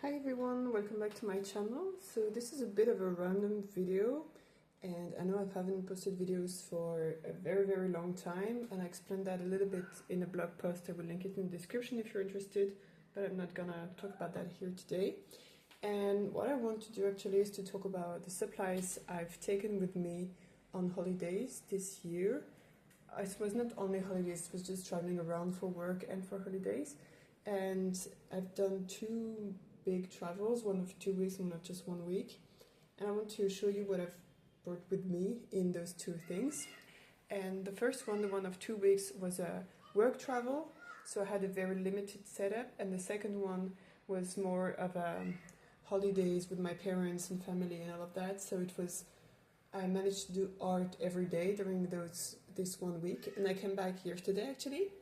Hi everyone, welcome back to my channel. So this is a bit of a random video, and I know I haven't posted videos for a very long time, and I explained that a little bit in a blog post. I will link it in the description if you're interested, but I'm not gonna talk about that here today. And what I want to do actually is to talk about the supplies I've taken with me on holidays this year. It was not only holidays, it was just traveling around for work and for holidays. And I've done two big travels, one of 2 weeks and not just 1 week. And I want to show you what I've brought with me in those two things. And the first one, the one of 2 weeks, was a work travel. So I had a very limited setup. And the second one was more of a holidays with my parents and family and all of that. So I managed to do art every day during this 1 week. And I came back yesterday actually.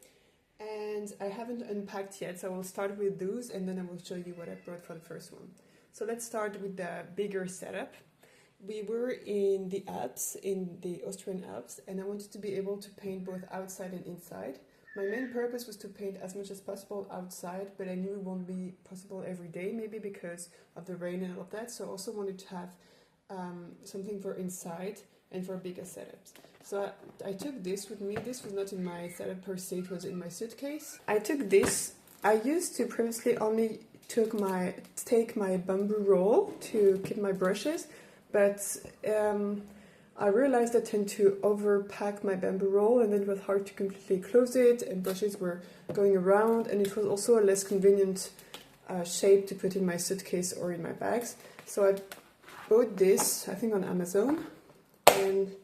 And I haven't unpacked yet, so I will start with those and then I will show you what I brought for the first one. So let's start with the bigger setup. We were in the Alps, in the Austrian Alps, and I wanted to be able to paint both outside and inside. My main purpose was to paint as much as possible outside, but I knew it won't be possible every day, maybe because of the rain and all of that. So I also wanted to have something for inside and for bigger setups. So I took this with me. This was not in my setup per se, it was in my suitcase. I took this. I used to previously only take my bamboo roll to keep my brushes, but I realized I tend to overpack my bamboo roll and then it was hard to completely close it and brushes were going around, and it was also a less convenient shape to put in my suitcase or in my bags. So I bought this, I think on Amazon, and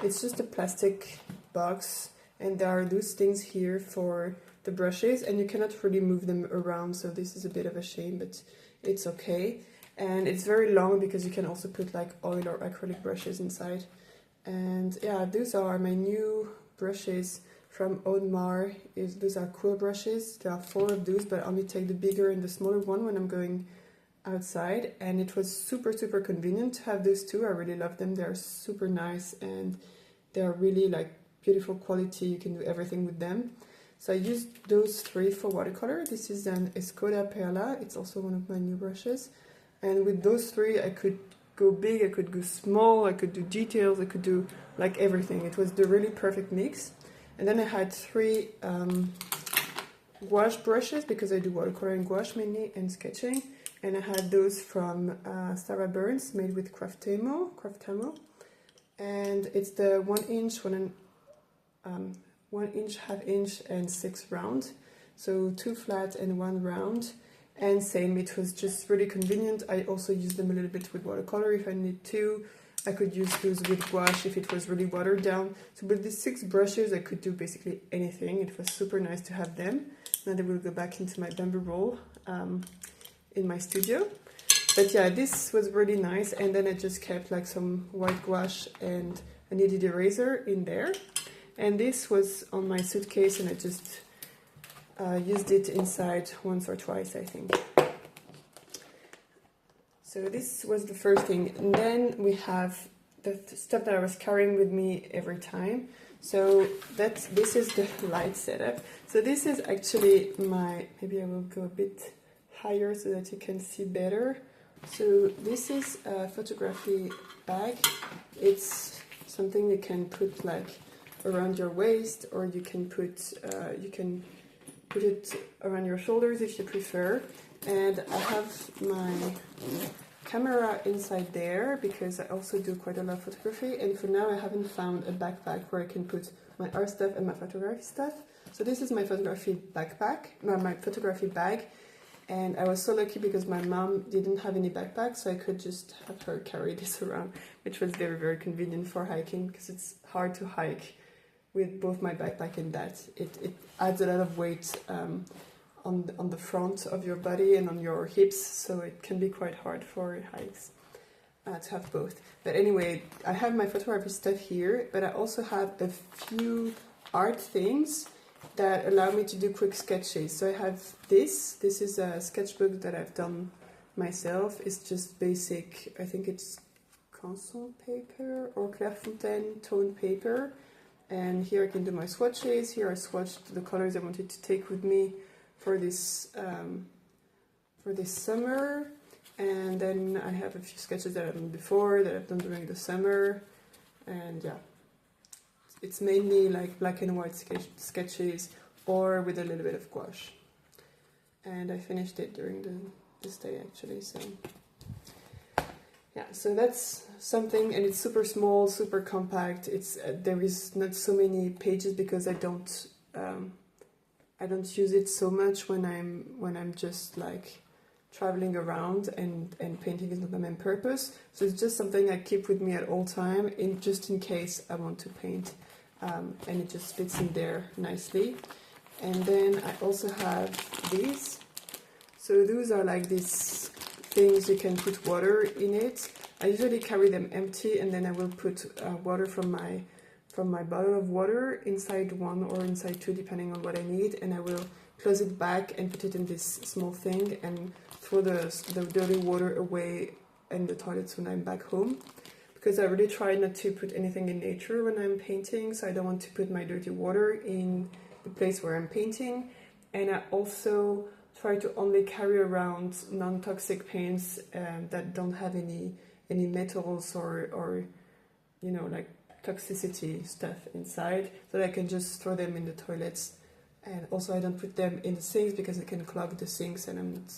it's just a plastic box, and there are those things here for the brushes, and you cannot really move them around, so this is a bit of a shame, but it's okay. And it's very long because you can also put like oil or acrylic brushes inside. And yeah, those are my new brushes from Audemars. Those are cool brushes. There are 4 of those, but I only take the bigger and the smaller one when I'm going outside, and it was super convenient to have those two. I really love them. They're super nice and they're really like beautiful quality. You can do everything with them. So I used those 3 for watercolor. This is an Escoda Perla. It's also one of my new brushes, and with those 3 I could go big, I could go small, I could do details, I could do like everything. It was the really perfect mix. And then I had 3 gouache brushes because I do watercolor and gouache mainly and sketching. And I had those from Sarah Burns, made with Craftamo, and it's the 1 inch, 1 inch, half inch, and 6 round. So 2 flat and 1 round. And same, it was just really convenient. I also used them a little bit with watercolor if I need to. I could use those with gouache if it was really watered down. So with these 6 brushes, I could do basically anything. It was super nice to have them. Now they will go back into my bamboo roll in my studio. But yeah, this was really nice. And then I just kept like some white gouache and a kneaded eraser in there. And this was on my suitcase, and I just used it inside once or twice, I think. So this was the first thing. And then we have the stuff that I was carrying with me every time. So this is the light setup. So this is actually maybe I will go a bit higher so that you can see better. So this is a photography bag. It's something you can put like around your waist, or you can put it around your shoulders if you prefer. And I have my camera inside there because I also do quite a lot of photography, and for now I haven't found a backpack where I can put my art stuff and my photography stuff. So this is my photography backpack, my photography bag. And I was so lucky because my mom didn't have any backpack, so I could just have her carry this around, which was very convenient for hiking, because it's hard to hike with both my backpack and that. It adds a lot of weight on the front of your body and on your hips, so it can be quite hard for hikes to have both. But anyway, I have my photography stuff here, but I also have a few art things that allow me to do quick sketches. So I have this is a sketchbook that I've done myself. It's just basic, I think it's Canson paper or Clairefontaine toned paper. And here I can do my swatches. Here I swatched the colors I wanted to take with me for this this summer. And then I have a few sketches that I've done before, that I've done during the summer. And yeah, it's mainly like black and white sketches or with a little bit of gouache. And I finished it during this day actually, so yeah, so that's something, and it's super small, super compact. It's there is not so many pages because I don't use it so much when I'm just like traveling around, and painting is not my main purpose. So it's just something I keep with me at all time, just in case I want to paint, and it just fits in there nicely. And then I also have these. So those are like these things you can put water in it. I usually carry them empty, and then I will put water from my bottle of water inside one or inside two, depending on what I need, and I will close it back and put it in this small thing and throw the dirty water away in the toilets when I'm back home, because I really try not to put anything in nature when I'm painting, so I don't want to put my dirty water in the place where I'm painting. And I also try to only carry around non-toxic paints that don't have any metals or you know, like toxicity stuff inside, so that I can just throw them in the toilets. And also I don't put them in the sinks because it can clog the sinks, and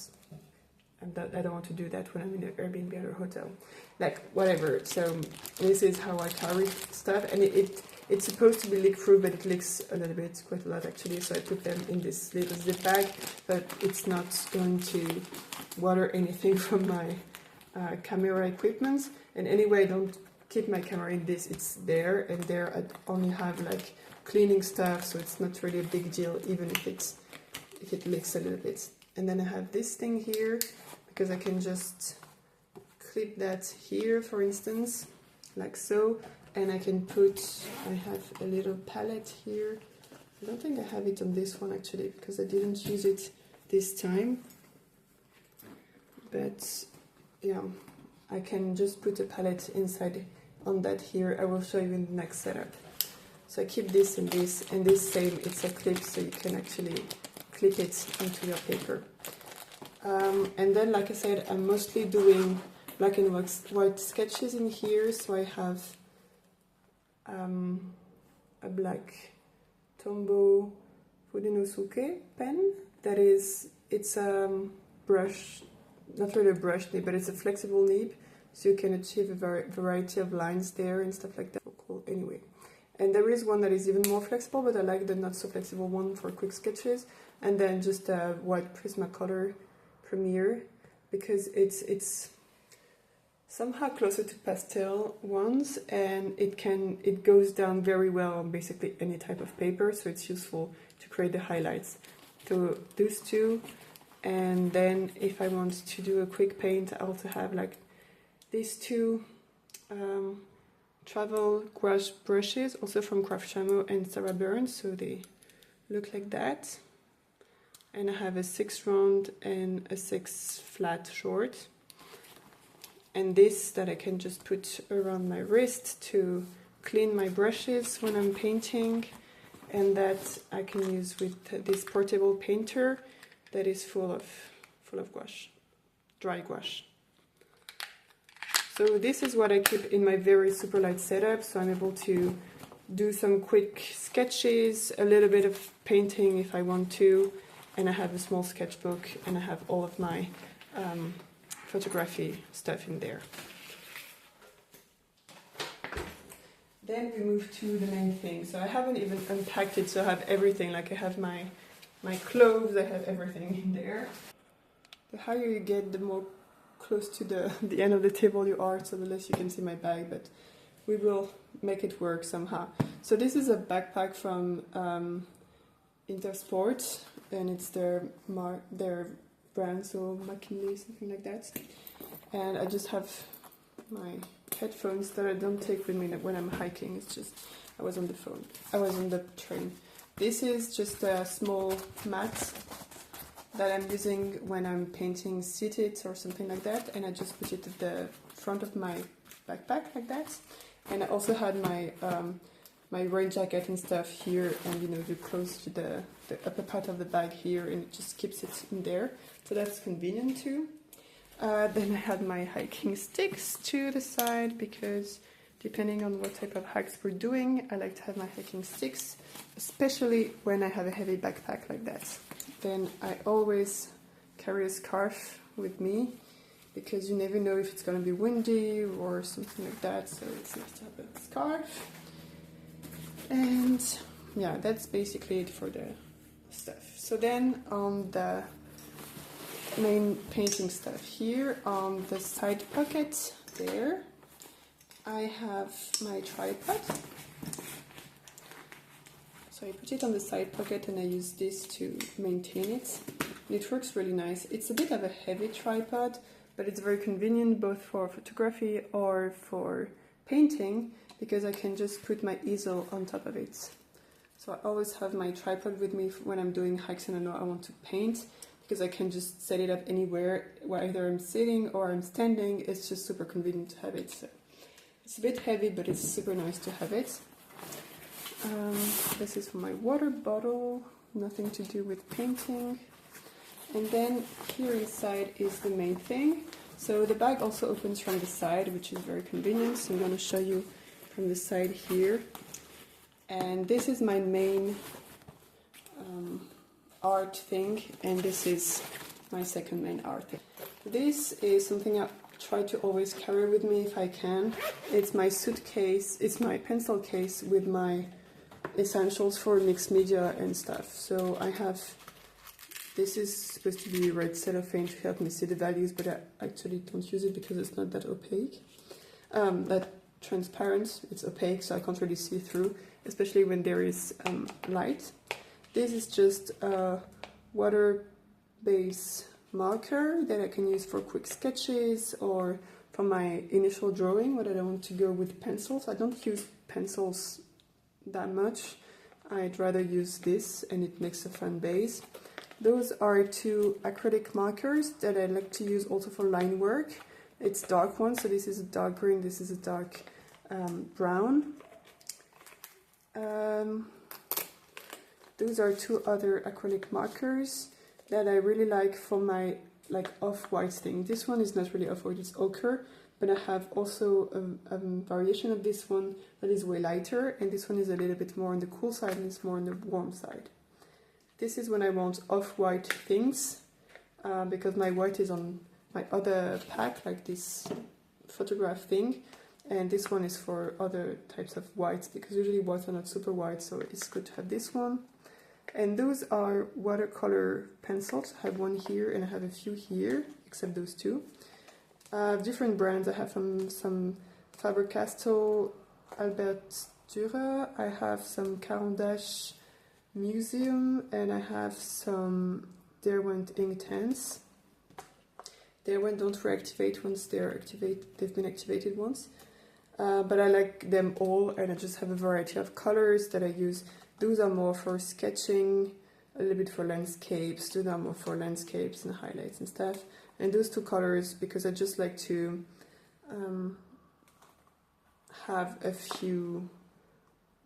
I don't want to do that when I'm in an Airbnb or hotel, like whatever. So this is how I carry stuff, and it's supposed to be leak-proof, but it leaks a little bit, quite a lot actually, so I put them in this little zip bag, but it's not going to water anything from my camera equipment. And anyway, I don't keep my camera in this, it's there, and there I only have like cleaning stuff, so it's not really a big deal, even if it leaks a little bit. And then I have this thing here, because I can just clip that here, for instance, like so. And I can I have a little palette here. I don't think I have it on this one actually, because I didn't use it this time. But yeah, I can just put a palette inside on that here. I will show you in the next setup. So I keep this and this same, it's a clip, so you can actually clip it into your paper. And then, like I said, I'm mostly doing black and white sketches in here, so I have a black Tombow Fudenosuke pen. That is, it's a brush, not really a brush nib, but it's a flexible nib, so you can achieve a variety of lines there and stuff like that. Cool. Anyway, and there is one that is even more flexible, but I like the not so flexible one for quick sketches. And then just a white Prismacolor Premier, because it's somehow closer to pastel ones, and it goes down very well on basically any type of paper, so it's useful to create the highlights. So those two, and then if I want to do a quick paint, I also have like these two travel gouache brushes, also from Craft Chameau and Sarah Burns, so they look like that. And I have a 6 round and a 6 flat short. And this that I can just put around my wrist to clean my brushes when I'm painting. And that I can use with this portable painter that is full of gouache, dry gouache. So this is what I keep in my very super light setup, so I'm able to do some quick sketches, a little bit of painting if I want to, and I have a small sketchbook, and I have all of my photography stuff in there. Then we move to the main thing. So I haven't even unpacked it, so I have everything. Like I have my clothes, I have everything in there. The higher you get, the more close to the end of the table you are, so the less you can see my bag, but we will make it work somehow. So this is a backpack from Intersport, and it's their brand, so McKinley, something like that. And I just have my headphones that I don't take with me when I'm hiking. It's just, I was on the train. This is just a small mat that I'm using when I'm painting seated or something like that, and I just put it at the front of my backpack like that. And I also had my my rain jacket and stuff here, and you know, you close to the upper part of the bag here, and it just keeps it in there, so that's convenient too. Then I had my hiking sticks to the side, because depending on what type of hikes we're doing, I like to have my hiking sticks, especially when I have a heavy backpack like that. Then I always carry a scarf with me, because you never know if it's going to be windy or something like that, so it's nice to have a scarf. And yeah, that's basically it for the stuff. So then on the main painting stuff here, on the side pocket there, I have my tripod. So I put it on the side pocket and I use this to maintain it. And it works really nice. It's a bit of a heavy tripod, but it's very convenient both for photography or for painting, because I can just put my easel on top of it. So I always have my tripod with me when I'm doing hikes and I know I want to paint, because I can just set it up anywhere, whether I'm sitting or I'm standing. It's just super convenient to have it. So it's a bit heavy, but it's super nice to have it. This is for my water bottle, nothing to do with painting. And then here inside is the main thing. So the bag also opens from the side, which is very convenient. So I'm going to show you from the side here. And this is my main art thing, and this is my second main art thing. This is something I try to always carry with me if I can. It's my suitcase, it's my pencil case with my essentials for mixed media and stuff. So I have, this is supposed to be red cellophane to help me see the values, but I actually don't use it because it's not that opaque, that transparent. It's opaque, so I can't really see through, especially when there is light. This is just a water-based marker that I can use for quick sketches or for my initial drawing when I don't want to go with pencils. I don't use pencils that much. I'd rather use this, and it makes a fun base. Those are two acrylic markers that I like to use also for line work. It's dark ones, so this is a dark green, this is a dark brown. Those are two other acrylic markers that I really like for my off-white thing. This one is not really off-white, it's ochre, but I have also a variation of this one that is way lighter, and this one is a little bit more on the cool side and it's more on the warm side. This is when I want off-white things, because my white is on my other pack, like this photograph thing, and this one is for other types of whites, because usually whites are not super white, so it's good to have this one. And those are watercolor pencils. I have one here and I have a few here, except those two. Different brands. I have some Faber-Castell Albert Dürer, I have some Caran d'Ache Museum, and I have some Derwent Inktense. Derwent don't reactivate once they've been activated once. But I like them all, and I just have a variety of colors that I use. Those are more for sketching, a little bit for landscapes. Those are more for landscapes and highlights and stuff. And those two colors, because I just like to have a few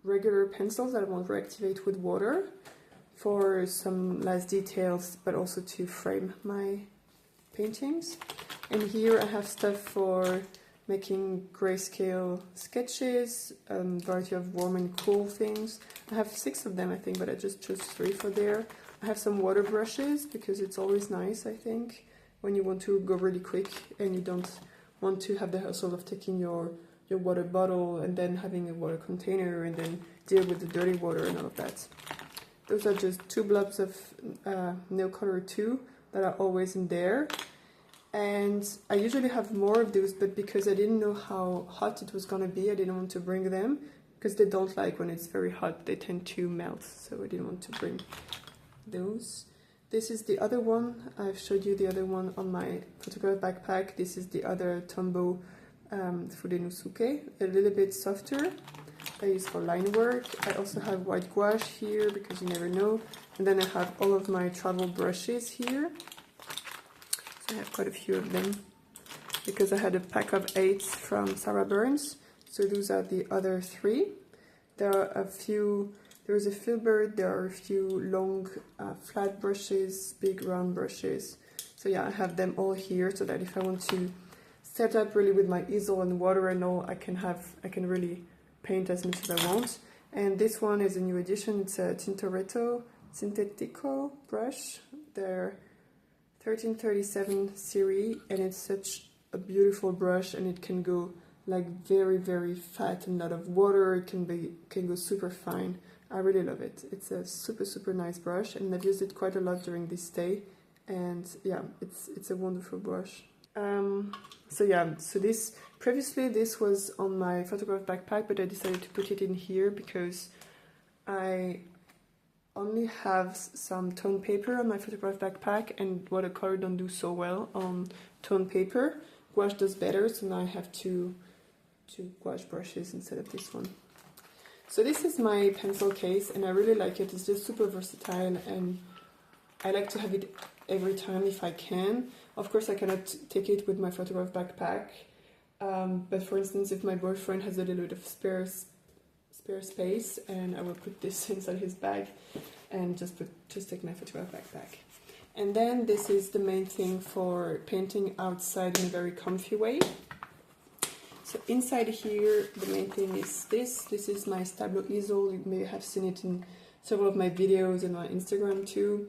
regular pencils that I won't reactivate with water for some last details, but also to frame my paintings. And here I have stuff for making grayscale sketches, variety of warm and cool things. I have 6 of them, I think, but I just chose 3 for there. I have some water brushes, because it's always nice, I think, when you want to go really quick and you don't want to have the hassle of taking your water bottle and then having a water container and then deal with the dirty water and all of that. Those are just 2 blobs of nail color 2 that are always in there. And I usually have more of those, but because I didn't know how hot it was going to be, I didn't want to bring them, because they don't like when it's very hot, they tend to melt, so I didn't want to bring those. This is the other one. I've showed you the other one on my photograph backpack. This is the other Tombow Fudenosuke, a little bit softer. I use for line work. I also have white gouache here, because you never know. And then I have all of my travel brushes here. I have quite a few of them, because I had a pack of 8 from Sarah Burns, so those are the other 3. There are a few, there is a filbert, there are a few long flat brushes, big round brushes. So yeah, I have them all here so that if I want to set up really with my easel and water and all, I can really paint as much as I want. And this one is a new edition. It's a Tintoretto Sintetico brush. They're 1337 series, and it's such a beautiful brush, and it can go like very, very fat and a lot of water. It can go super fine. I really love it. It's a super, super nice brush, and I've used it quite a lot during this stay. And yeah, it's a wonderful brush. So yeah, so this previously this was on my photograph backpack, but I decided to put it in here because I only have some tone paper on my photograph backpack, and watercolor don't do so well on tone paper. Gouache does better, so now I have two gouache brushes instead of this one. So this is my pencil case, and I really like it. It's just super versatile, and I like to have it every time if I can. Of course, I cannot take it with my photograph backpack, but for instance, if my boyfriend has a little bit of spare space, and I will put this inside his bag and just take my photograph backpack. And then this is the main thing for painting outside in a very comfy way. So inside here, the main thing is this. This is my Stablo easel. You may have seen it in several of my videos and my Instagram too.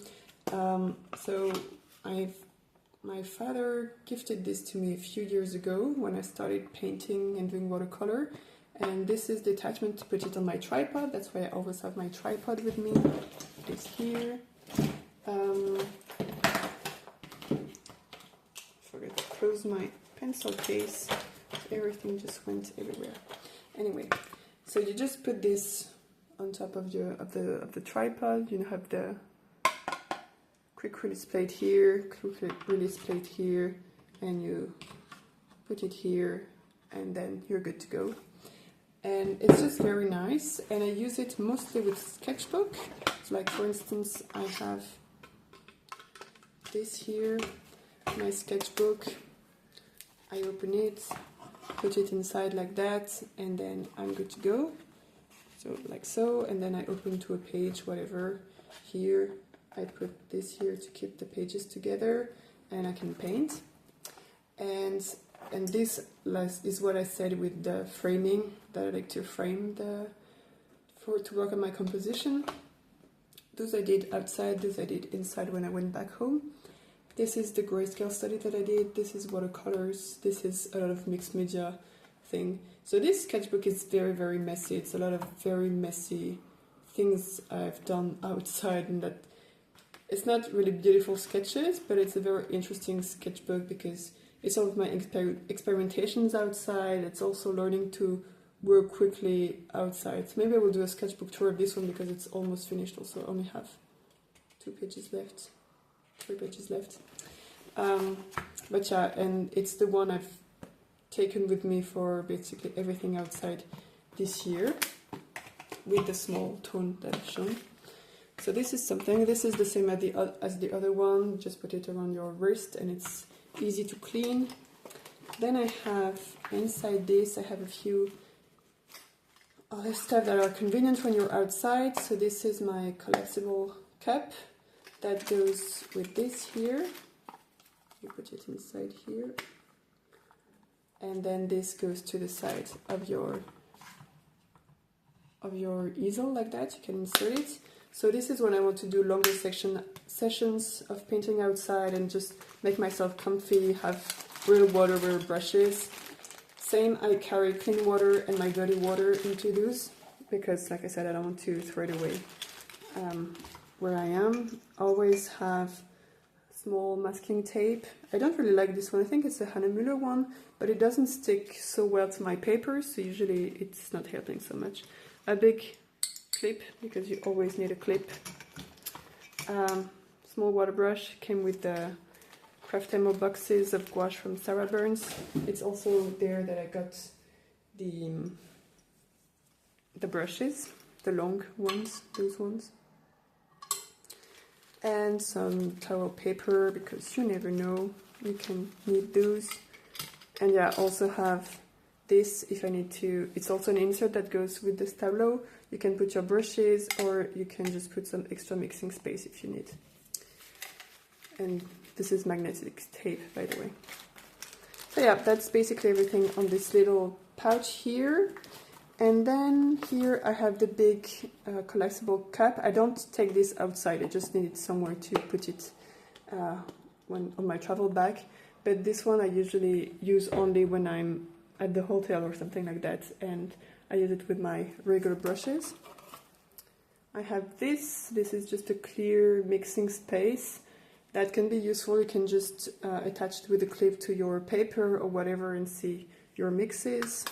So my father gifted this to me a few years ago when I started painting and doing watercolor. And this is the attachment to put it on my tripod. That's why I always have my tripod with me. It's here. Forgot to close my pencil case. Everything just went everywhere. Anyway, so you just put this on top of the tripod. You have the quick release plate here, quick release plate here, and you put it here, and then you're good to go. And it's just very nice, and I use it mostly with sketchbook. So like for instance, I have this here, my sketchbook. I open it, put it inside like that, and then I'm good to go. So like so, and then I open to a page, whatever. Here I put this here to keep the pages together, and I can paint. And this is what I said with the framing, that I like to frame to work on my composition. Those I did outside, those I did inside when I went back home. This is the grayscale study that I did. This is watercolors. This is a lot of mixed media thing. So this sketchbook is very, very messy. It's a lot of very messy things I've done outside, and that it's not really beautiful sketches, but it's a very interesting sketchbook because it's all of my experimentations outside. It's also learning to work quickly outside. So maybe I will do a sketchbook tour of this one because it's almost finished also. I only have 3 pages left. But yeah, and it's the one I've taken with me for basically everything outside this year with the small tone that I've shown. So this is something, this is the same as the other one. Just put it around your wrist and it's easy to clean. Then I have inside this, I have a few other stuff that are convenient when you're outside. So this is my collapsible cup that goes with this here. You put it inside here. And then this goes to the side of your easel like that. You can insert it. So this is when I want to do longer sessions of painting outside and just make myself comfy, have real water, real brushes. Same, I carry clean water and my dirty water into those because, like I said, I don't want to throw it away. Where I am, always have small masking tape. I don't really like this one. I think it's a Hahnemuller one, but it doesn't stick so well to my paper, so usually it's not helping so much. A big clip, because you always need a clip. Small water brush, came with the Craftemo boxes of gouache from Sarah Burns. It's also there that I got the brushes, the long ones, those ones. And some towel paper, because you never know, you can need those. And yeah, I also have this if I need to. It's also an insert that goes with this tableau. You can put your brushes, or you can just put some extra mixing space if you need. And this is magnetic tape, by the way. So yeah, that's basically everything on this little pouch here. And then here I have the big collapsible cup. I don't take this outside, I just need it somewhere to put it on my travel bag. But this one I usually use only when I'm at the hotel or something like that, and I use it with my regular brushes. I have this is just a clear mixing space. That can be useful. You can just attach it with a clip to your paper or whatever and see your mixes.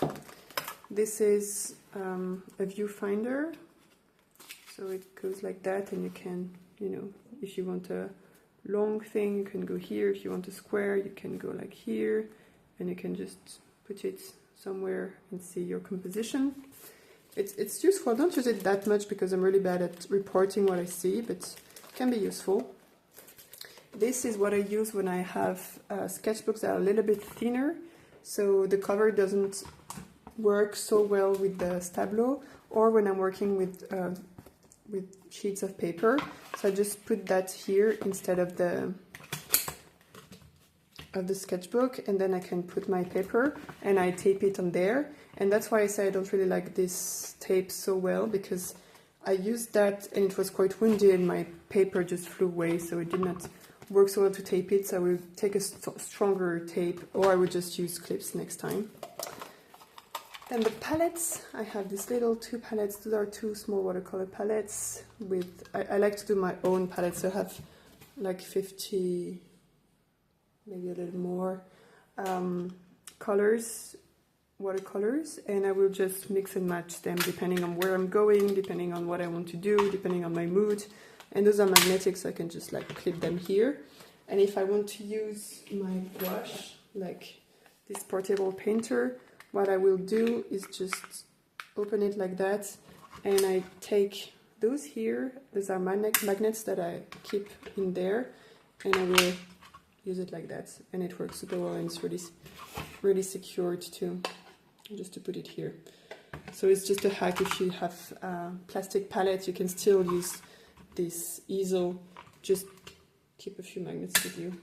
This is a viewfinder, so it goes like that, and you can, you know, if you want a long thing, you can go here. If you want a square, you can go like here, and you can just put it somewhere and see your composition. It's useful. I don't use it that much because I'm really bad at reporting what I see, but it can be useful. This is what I use when I have sketchbooks that are a little bit thinner, so the cover doesn't work so well with the Stablo, or when I'm working with sheets of paper. So I just put that here instead of the sketchbook, and then I can put my paper and I tape it on there. And that's why I say I don't really like this tape so well, because I used that and it was quite windy and my paper just flew away, so it did not work so well to tape it. So I will take a stronger tape, or I would just use clips next time. Then the palettes, I have these little 2 palettes. These are 2 small watercolor palettes with, I like to do my own palettes, so I have like 50, maybe a little more colors, watercolors, and I will just mix and match them depending on where I'm going, depending on what I want to do, depending on my mood. And those are magnetic, so I can just like clip them here. And if I want to use my gouache, like this portable painter, what I will do is just open it like that, and I take those here. Those are magnets that I keep in there, and I will use it like that, and it works super well, and it's really secured too, just to put it here. So it's just a hack. If you have plastic palettes, you can still use this easel. Just keep a few magnets with you.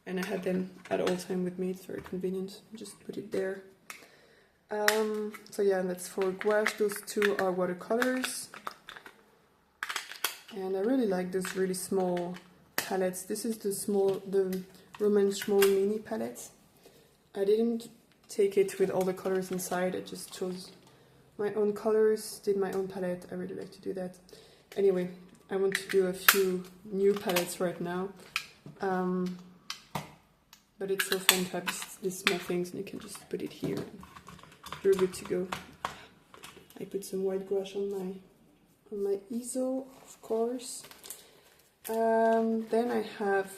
And I had them at all time with me. It's very convenient. Just put it there. So yeah, that's for gouache. Those 2 are watercolors. And I really like those really small palettes. This is the Roman Small Mini palette. I didn't take it with all the colors inside. I just chose my own colors, did my own palette. I really like to do that. Anyway, I want to do a few new palettes right now. But it's so fun to have these small things, and you can just put it here and you're good to go. I put some white gouache on my easel, of course. Then I have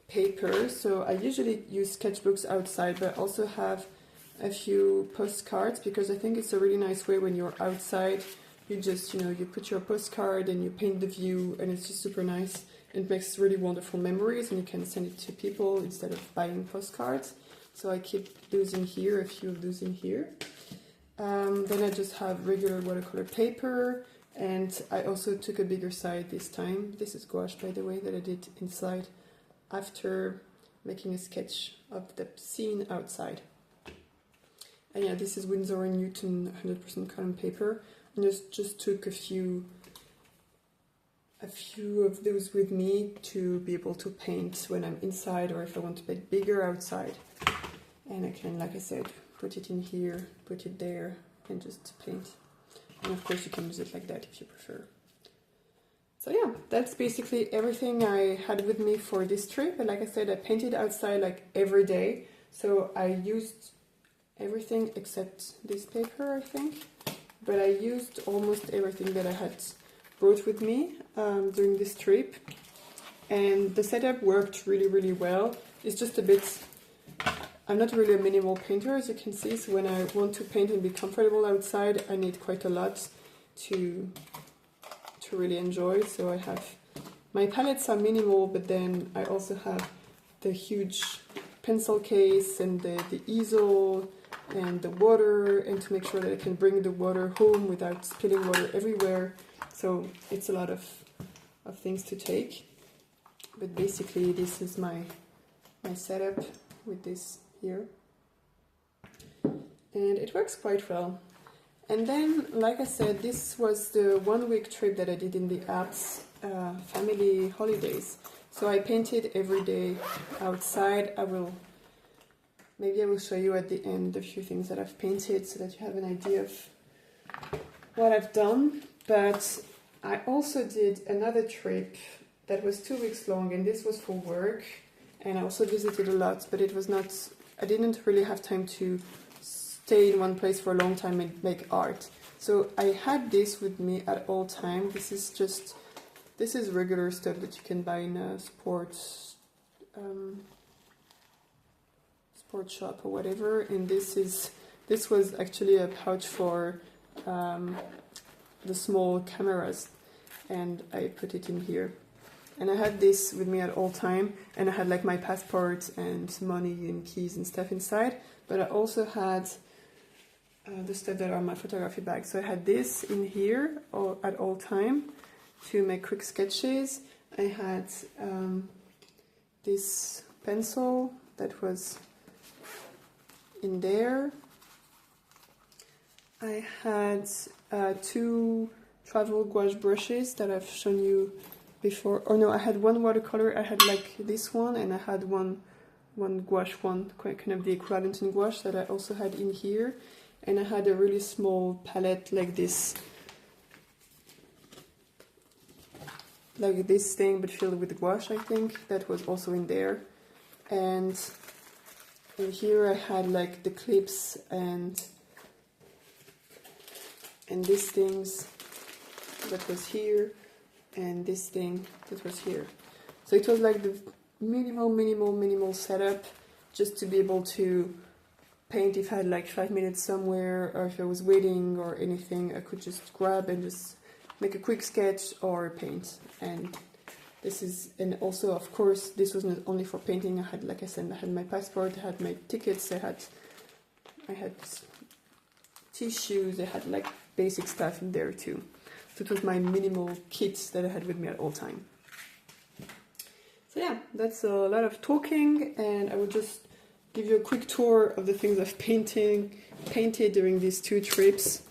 paper. So I usually use sketchbooks outside, but I also have a few postcards, because I think it's a really nice way when you're outside. You just, you know, you put your postcard and you paint the view, and it's just super nice. It makes really wonderful memories, and you can send it to people instead of buying postcards. So I keep those in here, a few of those in here. Then I just have regular watercolor paper, and I also took a bigger side this time. This is gouache, by the way, that I did inside after making a sketch of the scene outside. And yeah, this is Winsor & Newton 100% cotton paper. And just took a few of those with me to be able to paint when I'm inside, or if I want to paint bigger outside. And I can, like I said, put it in here, put it there, and just paint. And of course you can use it like that if you prefer. So yeah, that's basically everything I had with me for this trip. And like I said, I painted outside like every day. So I used everything except this paper, I think. But I used almost everything that I had brought with me during this trip, and the setup worked really well. It's just a bit, I'm not really a minimal painter, as you can see, so when I want to paint and be comfortable outside, I need quite a lot to really enjoy. So I have, my palettes are minimal, but then I also have the huge pencil case and the easel and the water, and to make sure that I can bring the water home without spilling water everywhere. So it's a lot of things to take. But basically this is my setup with this here. And it works quite well. And then, like I said, this was the 1 week trip that I did in the Alps family holidays. So I painted every day outside. Maybe I will show you at the end a few things that I've painted so that you have an idea of what I've done. But I also did another trip that was 2 weeks long, and this was for work. And I also visited a lot, but it was not, I didn't really have time to stay in one place for a long time and make art. So I had this with me at all time. This is regular stuff that you can buy in a sport shop or whatever. And this was actually a pouch for the small cameras, and I put it in here. And I had this with me at all time, and I had like my passport and money and keys and stuff inside. But I also had the stuff that are my photography bag. So I had this in here at all time to make quick sketches. I had this pencil that was in there. I had 2 travel gouache brushes that I've shown you before. Oh no, I had 1 watercolor. I had like this one, and I had one gouache one, kind of the equivalent in gouache that I also had in here. And I had a really small palette like this thing, but filled with gouache, I think. That was also in there. And in here I had like the clips and these things that was here, and this thing that was here. So it was like the minimal setup, just to be able to paint if I had like 5 minutes somewhere, or if I was waiting or anything, I could just grab and just make a quick sketch or paint. And this is, and also of course this was not only for painting. I had, like I said, I had my passport, I had my tickets, I had tissues, I had like basic stuff in there too. So it was my minimal kit that I had with me at all time. So yeah, that's a lot of talking, and I will just give you a quick tour of the things I've painted during these 2 trips.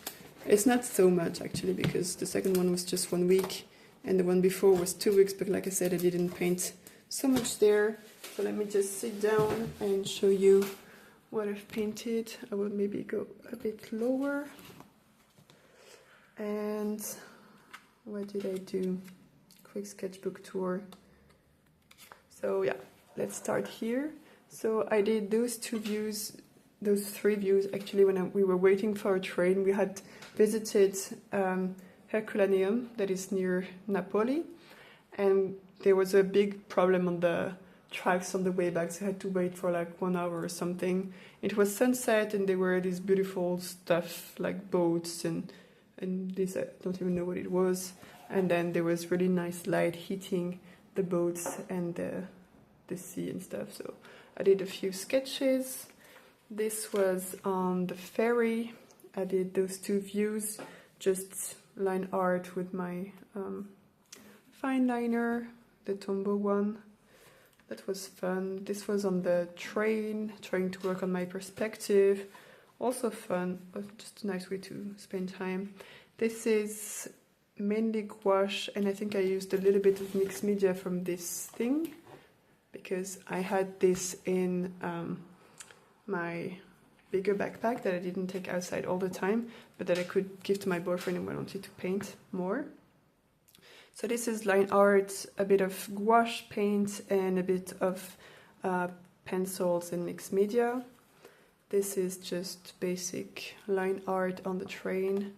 It's not so much actually, because the second one was just 1 week and the one before was 2 weeks, but like I said, I didn't paint so much there. So let me just sit down and show you what I've painted. I will maybe go a bit lower. And what did I do? Quick sketchbook tour. So yeah, let's start here. So I did those 3 views actually when we were waiting for a train. We had visited Herculaneum, that is near Napoli, and there was a big problem on the tracks on the way back, so I had to wait for like 1 hour or something. It was sunset, and there were these beautiful stuff like boats and this, I don't even know what it was. And then there was really nice light hitting the boats and the sea and stuff. So I did a few sketches. This was on the ferry. I did those 2 views, just line art with my fine liner, the Tombow one. That was fun. This was on the train, trying to work on my perspective. Also fun, just a nice way to spend time. This is mainly gouache, and I think I used a little bit of mixed media from this thing, because I had this in my bigger backpack that I didn't take outside all the time, but that I could give to my boyfriend when I wanted to paint more. So this is line art, a bit of gouache paint, and a bit of pencils and mixed media. This is just basic line art on the train,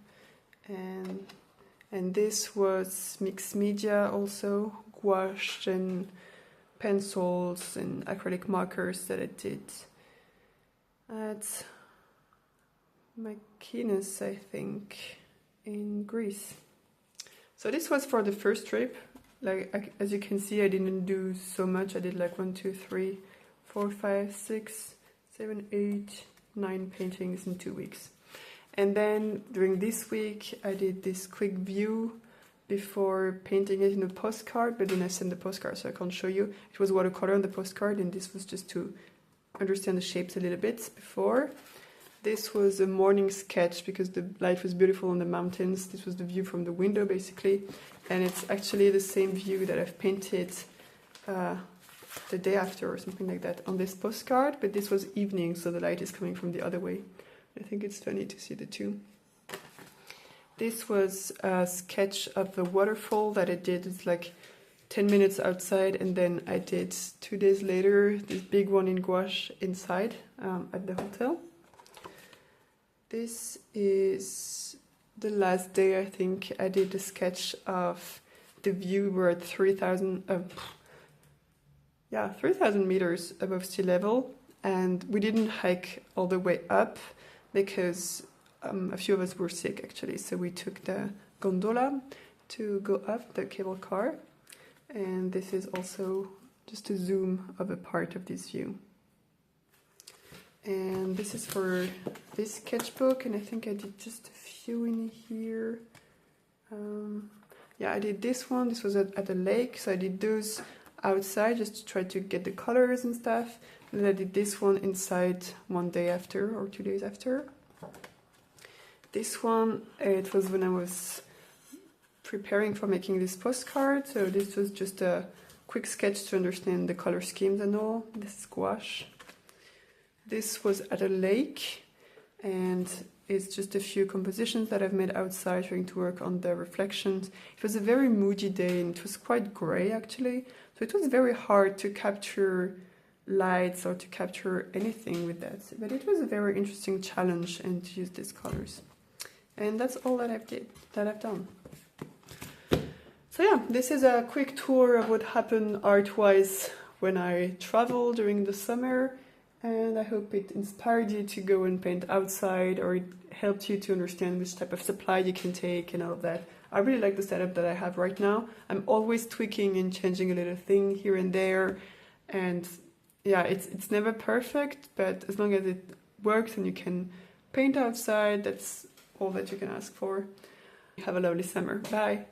and this was mixed media also, gouache and pencils and acrylic markers that I did at Mykonos, I think, in Greece. So this was for the first trip. Like, as you can see, I didn't do so much. I did like 1, 2, 3, 4, 5, 6, 7, 8, 9 paintings in 2 weeks. And then during this week I did this quick view before painting it in a postcard, but then I sent the postcard so I can't show you. It was watercolor on the postcard, and this was just to understand the shapes a little bit before. This was a morning sketch because the light was beautiful on the mountains. This was the view from the window basically, and it's actually the same view that I've painted the day after or something like that on this postcard, but this was evening, so the light is coming from the other way. I think it's funny to see the two. This was a sketch of the waterfall that I did. It's like 10 minutes outside, and then I did 2 days later this big one in gouache inside at the hotel. This is the last day, I think. I did a sketch of the view. We're at 3,000 meters above sea level, and we didn't hike all the way up because a few of us were sick actually, so we took the gondola to go up, the cable car, and this is also just a zoom of a part of this view. And this is for this sketchbook, and I think I did just a few in here. Yeah, I did this one. This was at a lake, so I did those outside just to try to get the colors and stuff. And then I did this one inside 1 day after or 2 days after. This one, it was when I was preparing for making this postcard, so this was just a quick sketch to understand the color schemes and all. This is gouache. This was at a lake, and it's just a few compositions that I've made outside trying to work on the reflections. It was a very moody day, and it was quite grey actually, so it was very hard to capture lights or to capture anything with that, but it was a very interesting challenge and to use these colors. And that's all that I've done. So yeah, this is a quick tour of what happened art-wise when I traveled during the summer, and I hope it inspired you to go and paint outside, or it helped you to understand which type of supply you can take and all of that. I really like the setup that I have right now. I'm always tweaking and changing a little thing here and there, and yeah, it's never perfect, but as long as it works and you can paint outside, that's all that you can ask for. Have a lovely summer. Bye.